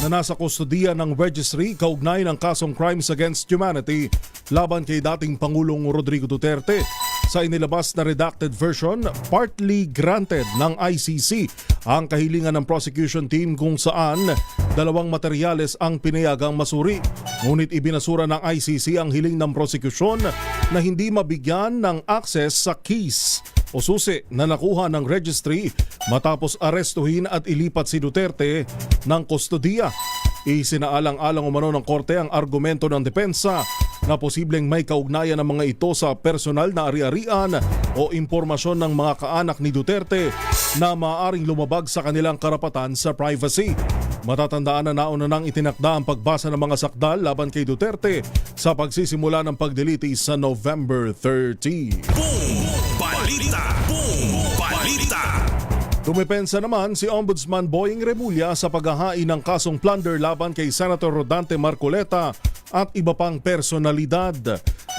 C: na nasa kustodiya ng registry kaugnay ng kasong Crimes Against Humanity laban kay dating Pangulong Rodrigo Duterte. Sa inilabas na redacted version, partly granted ng ICC ang kahilingan ng prosecution team kung saan dalawang materyales ang pinayagang masuri. Ngunit ibinasura ng ICC ang hiling ng prosecution na hindi mabigyan ng access sa keys o susi na nakuha ng registry matapos arestuhin at ilipat si Duterte ng kustodiya. Isinaalang-alang umano ng korte ang argumento ng depensa na posibleng may kaugnayan ng mga ito sa personal na ari-arian o impormasyon ng mga kaanak ni Duterte na maaaring lumabag sa kanilang karapatan sa privacy. Matatandaan na nauna nang itinakda ang pagbasa ng mga sakdal laban kay Duterte sa pagsisimula ng pagdelete sa November 30.
F: Boom Balita. Boom Balita.
C: Dumepensa naman si Ombudsman Boying Remulla sa paghahain ng kasong plunder laban kay Senator Rodante Marcoleta at iba pang personalidad.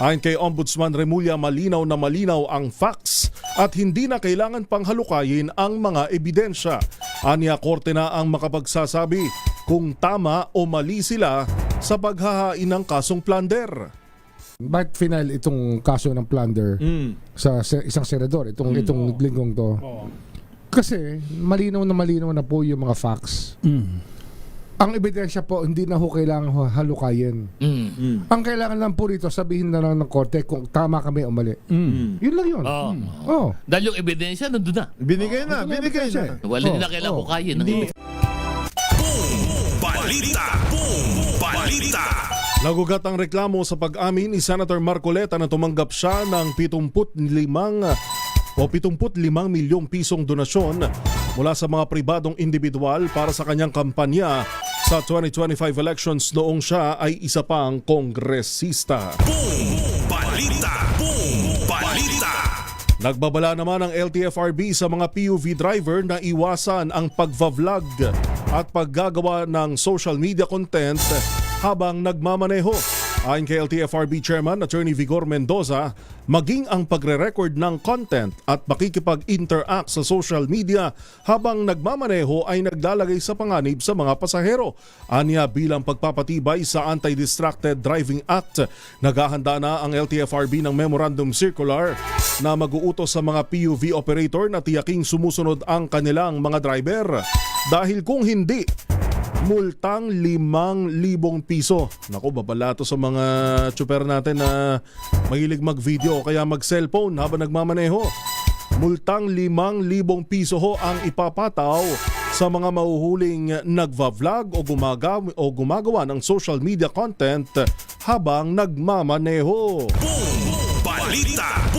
C: Ayon kay Ombudsman Remulla, malinaw na malinaw ang facts at hindi na kailangan pang halukayin ang mga ebidensya. Aniya, korte na ang makapagsasabi kung tama o mali sila sa paghahain ng kasong plunder.
J: Bakit final itong kaso ng plunder sa isang senador, itong linggong to? Kasi malinaw na po yung mga facts. Ang ebidensya po, hindi na ho kailangan halukayin. Ang kailangan lang po rito, sabihin na lang ng korte kung tama kami o mali. Yun lang yun.
H: Dahil yung ebidensya, nandun na.
K: Binigay na.
H: Wala nila kailangan hukayin.
F: Boom Balita. Boom Balita.
C: Nagugat ang reklamo sa pag-amin ni Senator Marcoleta na tumanggap siya ng 75 milyong pisong donasyon mula sa mga pribadong individual para sa kanyang kampanya sa 2025 elections noong siya ay isa pang kongresista.
F: Balita.
C: Nagbabala naman ang LTFRB sa mga PUV driver na iwasan ang pagva-vlog at paggagawa ng social media content habang nagmamaneho. Ayon kay LTFRB Chairman Attorney Vigor Mendoza, maging ang pagre-record ng content at makikipag-interact sa social media habang nagmamaneho ay naglalagay sa panganib sa mga pasahero. Anya, bilang pagpapatibay sa Anti-Distracted Driving Act, naghahanda na ang LTFRB ng Memorandum Circular na mag-uutos sa mga PUV operator na tiyaking sumusunod ang kanilang mga driver. Dahil kung hindi, multang 5,000 piso. Naku, babala to sa mga tsuper natin na mahilig mag-video o kaya mag-cellphone habang nagmamaneho. Multang 5,000 piso ho ang ipapataw sa mga mahuhuling nagva-vlog o gumagawa ng social media content habang nagmamaneho.
F: Balita.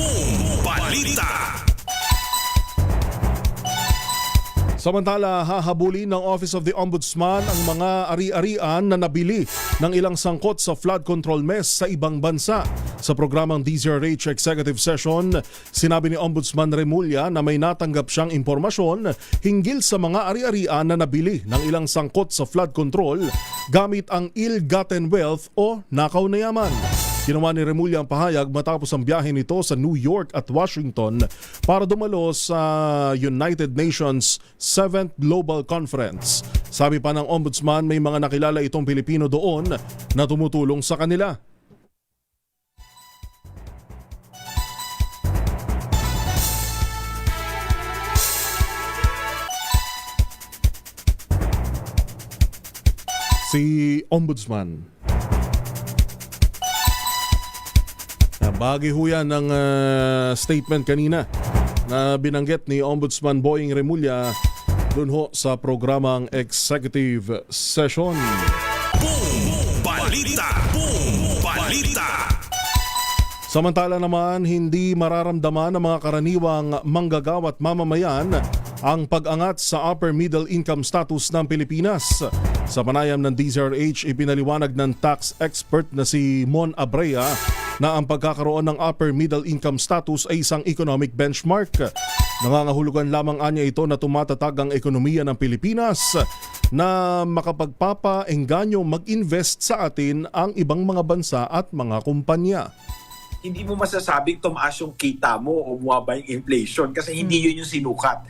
C: Samantala, hahabulin ng Office of the Ombudsman ang mga ari-arian na nabili ng ilang sangkot sa flood control mess sa ibang bansa. Sa programang DZRH Executive Session, sinabi ni Ombudsman Remulla na may natanggap siyang impormasyon hinggil sa mga ari-arian na nabili ng ilang sangkot sa flood control gamit ang ill-gotten wealth o nakaw na yaman. Ginawa ni Remulla ang pahayag matapos ang biyahe nito sa New York at Washington para dumalo sa United Nations 7th Global Conference. Sabi pa ng Ombudsman, may mga nakilala itong Pilipino doon na tumutulong sa kanila. Si Ombudsman. Bahagi ho yan ng statement kanina na binanggit ni Ombudsman Boying Remulla dun ho sa programang Executive Session.
F: Balita.
C: Samantala naman, hindi mararamdaman ng mga karaniwang manggagawa at mamamayan ang pag-angat sa upper middle income status ng Pilipinas. Sa panayam ng DZRH, ipinaliwanag ng tax expert na si Mon Abrea na ang pagkakaroon ng upper middle income status ay isang economic benchmark. Nangangahulugan lamang anya ito na tumatatag ang ekonomiya ng Pilipinas na makapagpapaengganyo mag-invest sa atin ang ibang mga bansa at mga kumpanya.
I: Hindi mo masasabing tumaas yung kita mo o bumaba yung inflation kasi hindi yun yung sinukat.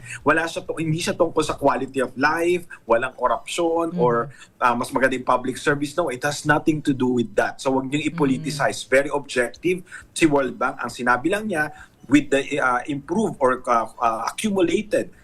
I: Hindi siya tungkol sa quality of life, walang corruption or mas magandang public service. No, it has nothing to do with that. So wag niyong i-politicize. Very objective. Si World Bank, ang sinabi lang niya, with the improved or accumulated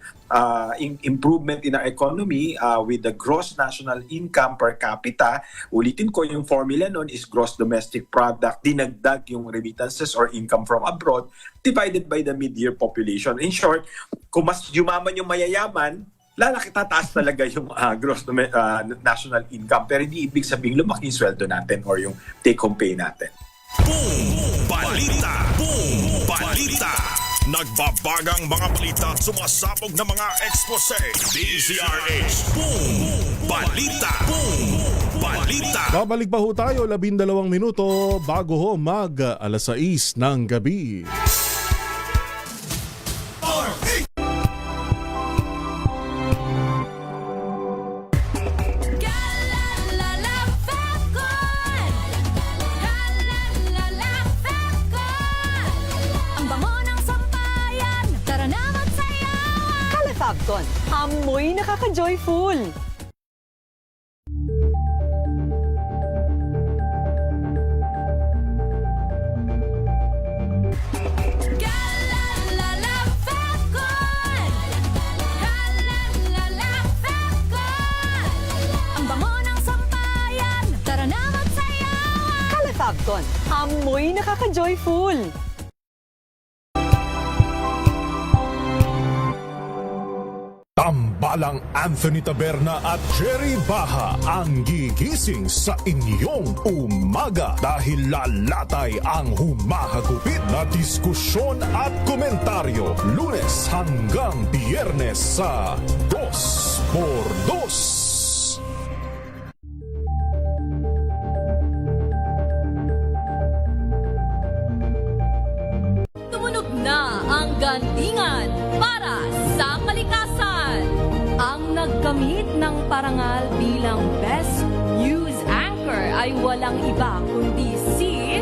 I: improvement in our economy with the gross national income per capita. Ulitin ko, yung formula nun is gross domestic product, dinagdag yung remittances or income from abroad divided by the mid-year population. In short, kung mas yumaman yung mayayaman, tataas talaga yung gross national income. Pero hindi ibig sabihin lumaki yung sweldo natin or yung take-home pay natin.
F: Balita. Nagbabagang mga balita at sumasabog na mga ekspose. DZRH. Balita.
C: Babalik pa ho tayo 12 minuto bago ho mag 6:00 ng gabi.
P: Fabcon, amoy nakaka-joyful.
N: Ang bango ng sampayan, tara na magsayawan.
P: Fabcon, amoy nakaka-joyful.
C: Tambalang Anthony Taberna at Jerry Baha ang gigising sa inyong umaga dahil lalatay ang humahagupit na diskusyon at komentaryo Lunes hanggang Biyernes sa 2x2.
N: ang gantingan para sa kalikasan. Ang nagkamit ng parangal bilang Best News Anchor ay walang iba kundi si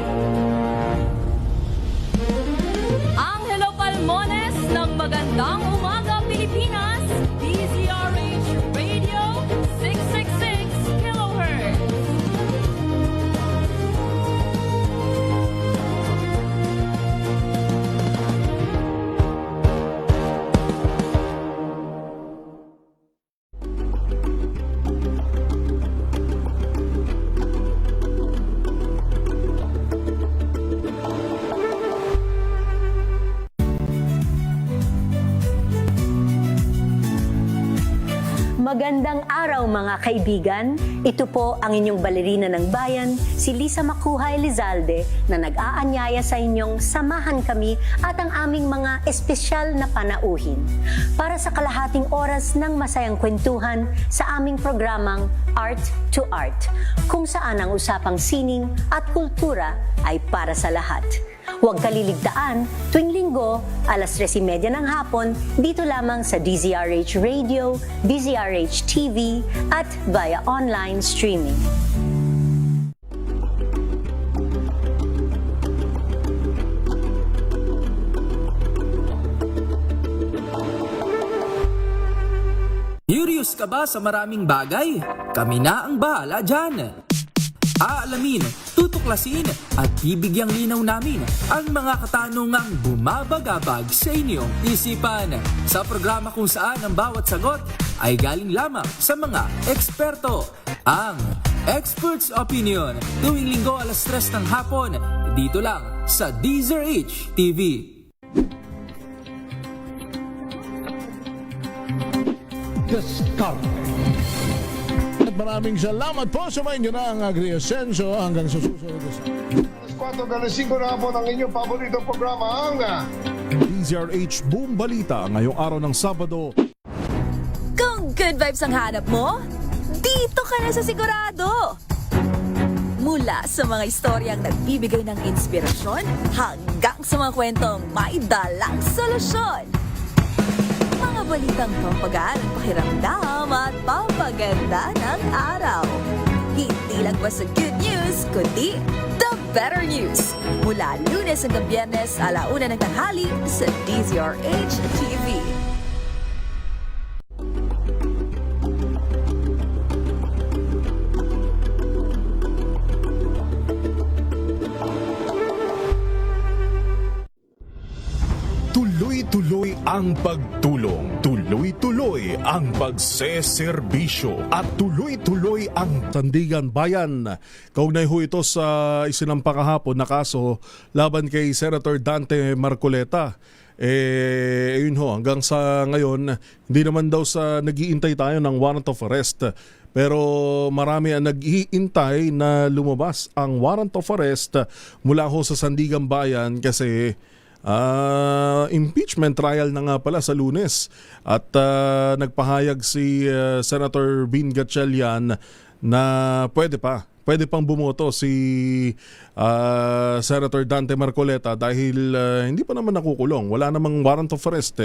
N: Angelo Palmones ng Magandang Umaga Pilipinas, DZRH Radio 666 kHz.
R: Magandang araw mga kaibigan. Ito po ang inyong balerina ng bayan, si Lisa Makuhay Lizalde na nag-aanyaya sa inyong samahan kami at ang aming mga espesyal na panauhin para sa kalahating oras ng masayang kwentuhan sa aming programang Art to Art, kung saan ang usapang sining at kultura ay para sa lahat. Huwag kaliligtaan, tuwing linggo, alas 3:30 ng hapon, dito lamang sa DZRH Radio, DZRH TV, at via online streaming.
A: Curious ka ba sa maraming bagay? Kami na ang bahala dyan. Aalamin, tutuklasin at bibigyang linaw namin ang mga katanungang bumabagabag sa inyong isipan. Sa programa kung saan ang bawat sagot ay galing lamang sa mga eksperto. Ang Expert's Opinion, tuwing linggo alas 3 ng hapon, dito lang sa DZRH TV.
C: Maraming salamat po sa mga ng Agri-Ascenso hanggang sa susunod
L: Alas 4 hanggang 5 na hapon ang inyong paboritong programa ang
C: DZRH Boom Balita ngayong araw ng Sabado.
B: Kung good vibes ang hanap mo, dito ka na sa sigurado. Mula sa mga istoryang nagbibigay ng inspirasyon hanggang sa mga kwentong may dalang solusyon. Mga balitang pampagaan ang pakiramdam at pampaganda ng araw. Hindi lang ba sa good news, kundi the better news. Mula Lunes hanggang Biyernes, 1:00 ng tanghali sa DZRH TV.
C: Tuloy-tuloy ang pagtulong, tuloy-tuloy ang pagseserbisyo, at tuloy-tuloy ang Sandigan Bayan. Kaugnay ho ito sa isinampa kahapon na kaso laban kay Senator Dante Marcoleta. Yun ho, hanggang sa ngayon, hindi naman daw sa nag-iintay tayo ng warrant of arrest. Pero marami ang nag-iintay na lumabas ang warrant of arrest mula ho sa Sandigan Bayan kasi impeachment trial na nga pala sa Lunes at nagpahayag si Senator Bin Gatchalian na pwede pang bumoto si Senator Dante Marcoleta dahil hindi pa naman nakukulong, wala namang warrant of arrest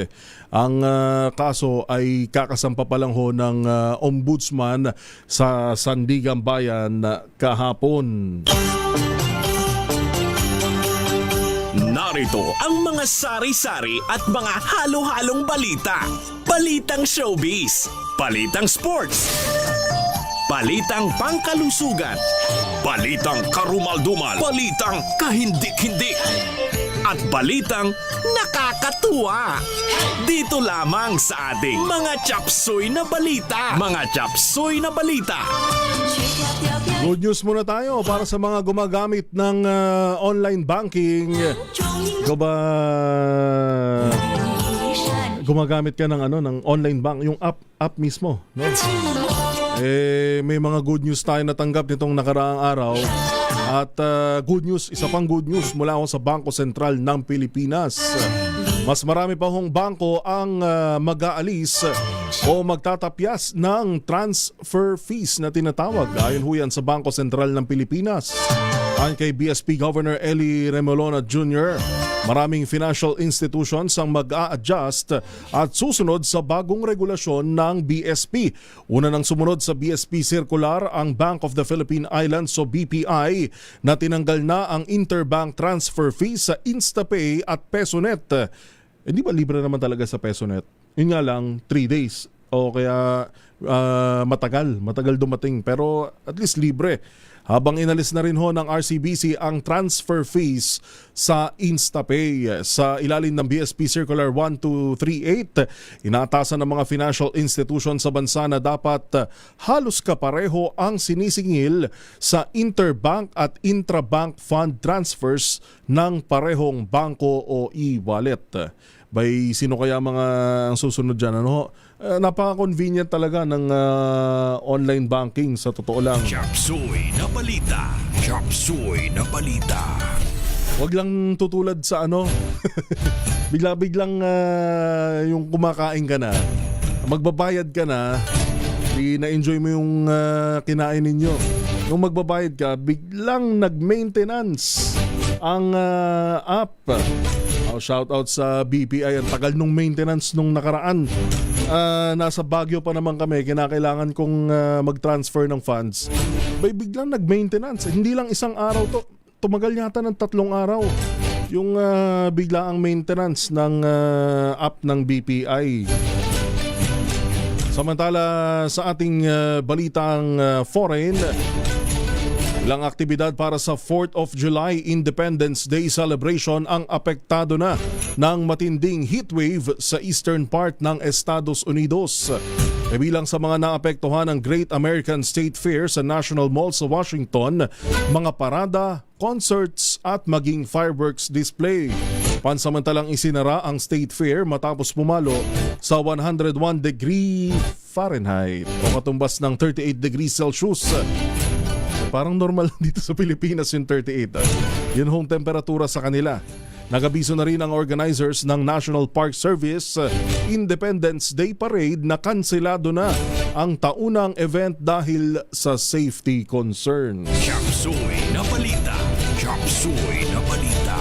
C: Ang kaso ay kakasampa pa lang ho ng ombudsman sa Sandigan Bayan kahapon.
F: Narito ang mga sari-sari at mga halo-halong balita. Balitang showbiz, balitang sports, balitang pangkalusugan, balitang karumal-dumal, balitang kahindik-hindik, at balitang nakakatuwa. Dito lamang sa ating mga chapsoy na balita. Mga chapsoy na balita.
C: Good news muna tayo para sa mga gumagamit ng online banking. Ikaw ba gumagamit ka ng ng online bank, yung app mismo, no? May mga good news tayo natanggap nitong nakaraang araw. At good news, isa pang good news mula ako sa Bangko Sentral ng Pilipinas. Mas marami pa hong bangko ang mag-aalis o magtatapyas ng transfer fees na tinatawag. Ayon ho yan sa Bangko Sentral ng Pilipinas. Ayon kay BSP Governor Eli Remolona Jr., Maraming financial institutions ang mag-a-adjust at susunod sa bagong regulasyon ng BSP. Una nang sumunod sa BSP Circular ang Bank of the Philippine Islands o BPI na tinanggal na ang interbank transfer fees sa InstaPay at PesoNet. Hindi ba libre naman talaga sa PesoNet? Yun nga lang, 3 days. O kaya matagal dumating pero at least libre. Habang inalis na rin ho ng RCBC ang transfer fees sa InstaPay. Sa ilalim ng BSP Circular 1238, inaatasan ng mga financial institutions sa bansa na dapat halos kapareho ang sinisingil sa interbank at intrabank fund transfers ng parehong bangko o e-wallet. By sino kaya mga ang susunod dyan? Ano? Napaka-convenient talaga ng online banking sa totoo lang.
F: Chapsuy na balita. Chapsuy na balita.
C: Huwag lang tutulad sa bigla-biglang yung kumakain ka na, magbabayad ka na, na-enjoy mo yung kinain ninyo. Nung magbabayad ka, biglang nag-maintenance ang app. Shout out sa BPI, ang tagal nung maintenance nung nakaraan. Nasa Baguio pa naman kami, kinakailangan kong mag-transfer ng funds. Biglang nag-maintenance. Hindi lang isang araw to. Tumagal yata ng 3 araw. Yung bigla ang maintenance ng app ng BPI. Samantala sa ating balitang foreign, ilang aktibidad para sa 4th of July Independence Day celebration ang apektado na ng matinding heatwave sa eastern part ng Estados Unidos. Kabilang sa mga naapektuhan ng Great American State Fair sa National Mall sa Washington, mga parada, concerts at maging fireworks display. Pansamantalang isinara ang State Fair matapos pumalo sa 101 degree Fahrenheit o katumbas ng 38 degrees Celsius. Parang normal dito sa Pilipinas yung 38. Yun hong temperatura sa kanila. Nagabiso na rin ang organizers ng National Park Service Independence Day Parade na kanselado na ang taunang event dahil sa safety concerns.
F: Chapsuy na balita. Chapsuy na balita.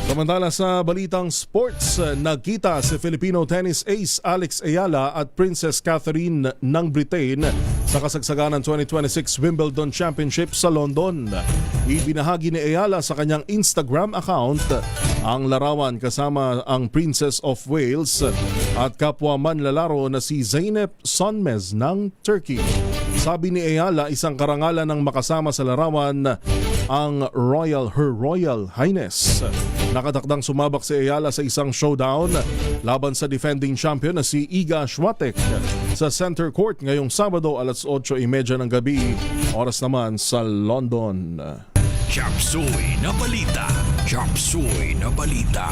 C: Samantala sa balitang sports, nagkita si Filipino tennis ace Alex Ayala at Princess Catherine ng Britain sa kasagsaganan 2026 Wimbledon Championship sa London. Ibinahagi ni Ayala sa kanyang Instagram account ang larawan kasama ang Princess of Wales at kapwa manlalaro na si Zeynep Sonmez ng Turkey. Sabi ni Ayala, isang karangalan ng makasama sa larawan ang Her Royal Highness. Nakatakdang sumabak si Ayala sa isang showdown laban sa defending champion na si Iga Swiatek sa Center Court ngayong Sabado alas 8:30 ng gabi, oras naman sa London.
F: Chapsuy na balita. Chapsuy na balita.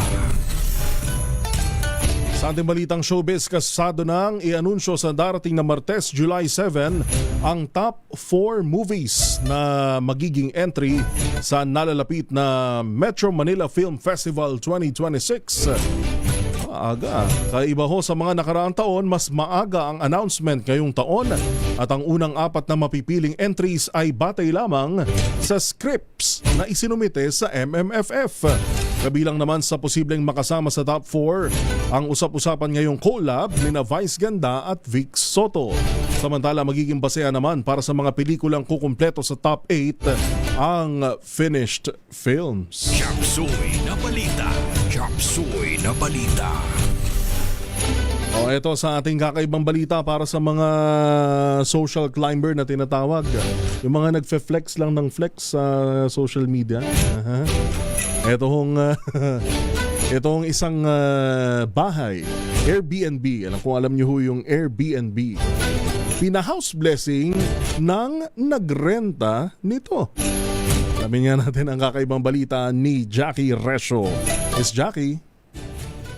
C: Sa ating balitang showbiz, kasado nang i-anunsyo sa darating na Martes, July 7, ang top 4 movies na magiging entry sa nalalapit na Metro Manila Film Festival 2026. Aga. Kaiba ho sa mga nakaraang taon, mas maaga ang announcement ngayong taon at ang unang 4 na mapipiling entries ay batay lamang sa scripts na isinumite sa MMFF. Kabilang naman sa posibleng makasama sa top 4 ang usap-usapan ngayong collab ni na Vice Ganda at Vic Soto. Samantala magiging basehan naman para sa mga pelikulang kukumpleto sa top 8 ang finished films.
F: Chapsuy na balita. Chapsuy na balita.
C: Ito sa ating kakaibang balita para sa mga social climber na tinatawag. Yung mga nagfe-flex lang ng flex sa social media. Itong isang bahay, Airbnb. Kung alam niyo ho yung Airbnb. Pina-house blessing ng nagrenta nito. Alamin nga natin ang kakaibang balita ni Jackie Resho. Miss Jackie?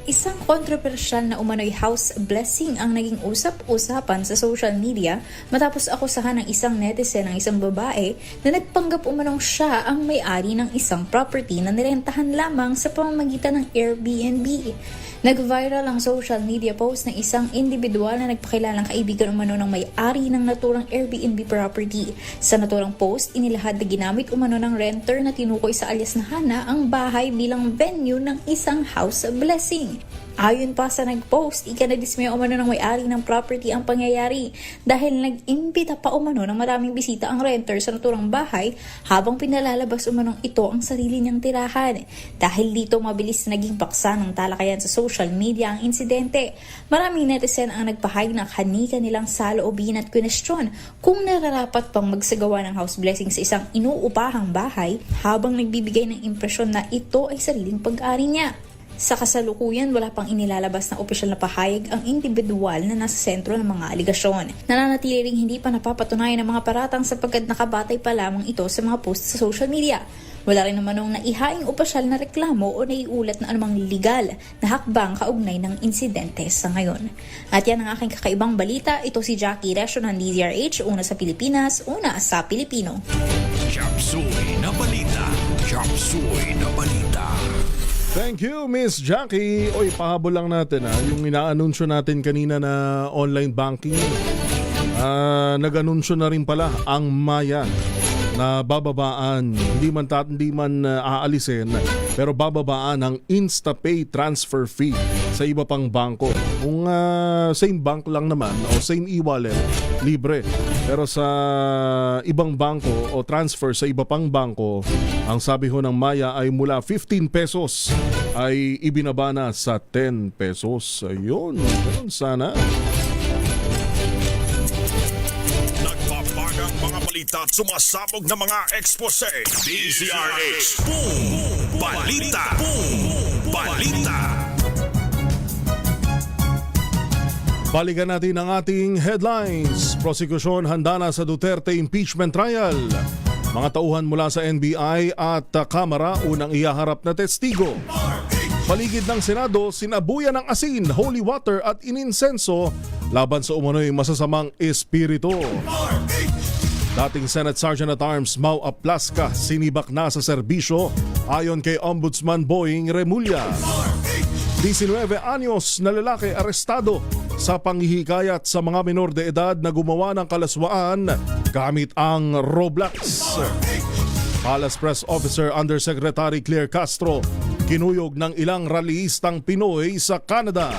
M: Isang kontrobersyal na umano'y house blessing ang naging usap-usapan sa social media matapos akusahan ng isang netizen ng isang babae na nagpanggap umanong siya ang may-ari ng isang property na nirentahan lamang sa pamamagitan ng Airbnb. Nag-viral ang social media post ng isang individual na nagpakilalang kaibigan umano ng may-ari ng naturang Airbnb property. Sa naturang post, inilahad na ginamit umano ng renter na tinukoy sa alias na Hana ang bahay bilang venue ng isang house blessing. Ayon pa sa nag-post, ikinadismaya umano ng may-ari ng property ang pangyayari dahil nag-imbita pa umano ng maraming bisita ang renter sa naturang bahay habang pinalalabas umanong ito ang sarili niyang tirahan. Dahil dito mabilis naging paksa ng talakayan sa social media ang insidente. Maraming netizen ang nagpahayag na kanilang saloobin at kwestiyon kung nararapat pang magsagawa ng house blessing sa isang inuupahang bahay habang nagbibigay ng impresyon na ito ay sariling pag-ari niya. Sa kasalukuyan, wala pang inilalabas na opisyal na pahayag ang individual na nasa sentro ng mga aligasyon. Nananatili ring hindi pa napapatunayan ng mga paratang sapagkat nakabatay pa lamang ito sa mga posts sa social media. Wala rin namanong naihaing opisyal na reklamo o naiulat na anumang legal na hakbang kaugnay ng insidente sa ngayon. At yan ang aking kakaibang balita. Ito si Jackie Resyo ng DZRH, una sa Pilipinas, una sa Pilipino.
F: Chapsuy na balita. Chapsuy na balita.
C: Thank you, Miss Jackie. Oy, pahabol lang natin yung inaanunsyo natin kanina na online banking. Nag-anunsyo na rin pala ang Maya na bababaan, hindi man aalisin, pero bababaan ang InstaPay transfer fee sa iba pang bangko. Kung same bank lang naman o same e-wallet, libre. Pero sa ibang bangko o transfer sa iba pang bangko, ang sabi ho ng Maya ay mula 15 pesos ay ibinaba na sa 10 pesos. Ayun, ganun sana.
F: Nagpapagang mga balita at sumasabog na mga ekspose. DZRH. Boom! Balita! Boom! Balita!
C: Balikan natin ang ating headlines. Prosekusyon handa na sa Duterte impeachment trial. Mga tauhan mula sa NBI at Kamara unang ihaharap na testigo. Paligid ng Senado, sinabuyan ng asin, holy water at ininsenso laban sa umano'y masasamang espiritu. Dating Senate Sergeant at Arms Mau Aplaska sinibak na sa serbisyo ayon kay Ombudsman Boying Remulla. 19 anyos na lalaki arestado sa panghihikayat sa mga menor de edad na gumawa ng kalaswaan gamit ang Roblox. Palace Press Officer Undersecretary Claire Castro kinuyog ng ilang rallyistang Pinoy sa Canada.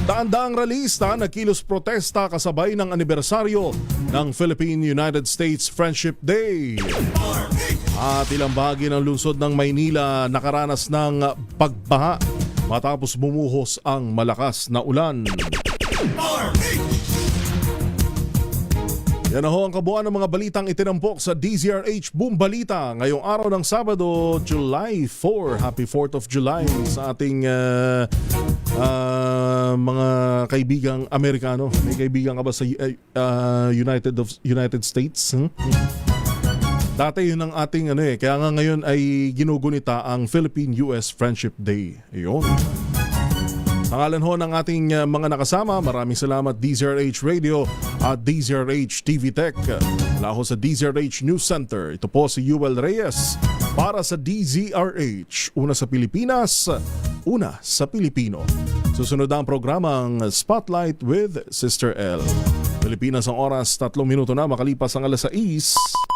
C: Daan-daang rallyista nagkilos protesta kasabay ng anibersaryo ng Philippine-United States Friendship Day. At ilang bahagi ng lungsod ng Maynila nakaranas ng pagbaha matapos bumuhos ang malakas na ulan. Yan na ho ang kabuuan ng mga balitang itinampok sa DZRH Boom Balita ngayong araw ng Sabado, July 4. Happy 4th of July sa ating mga kaibigang Amerikano. May kaibigan ka ba sa United States? Dati yun ang ating kaya nga ngayon ay ginugunita ang Philippine-US Friendship Day. Ayun. Pangalan ho ng ating mga nakasama, maraming salamat DZRH Radio at DZRH TV Tech. Mula ho sa DZRH News Center, ito po si Yuel Reyes para sa DZRH. Una sa Pilipinas, una sa Pilipino. Susunod ang programang Spotlight with Sister L. Pilipinas ang oras, 3 minuto na makalipas ang alas 6.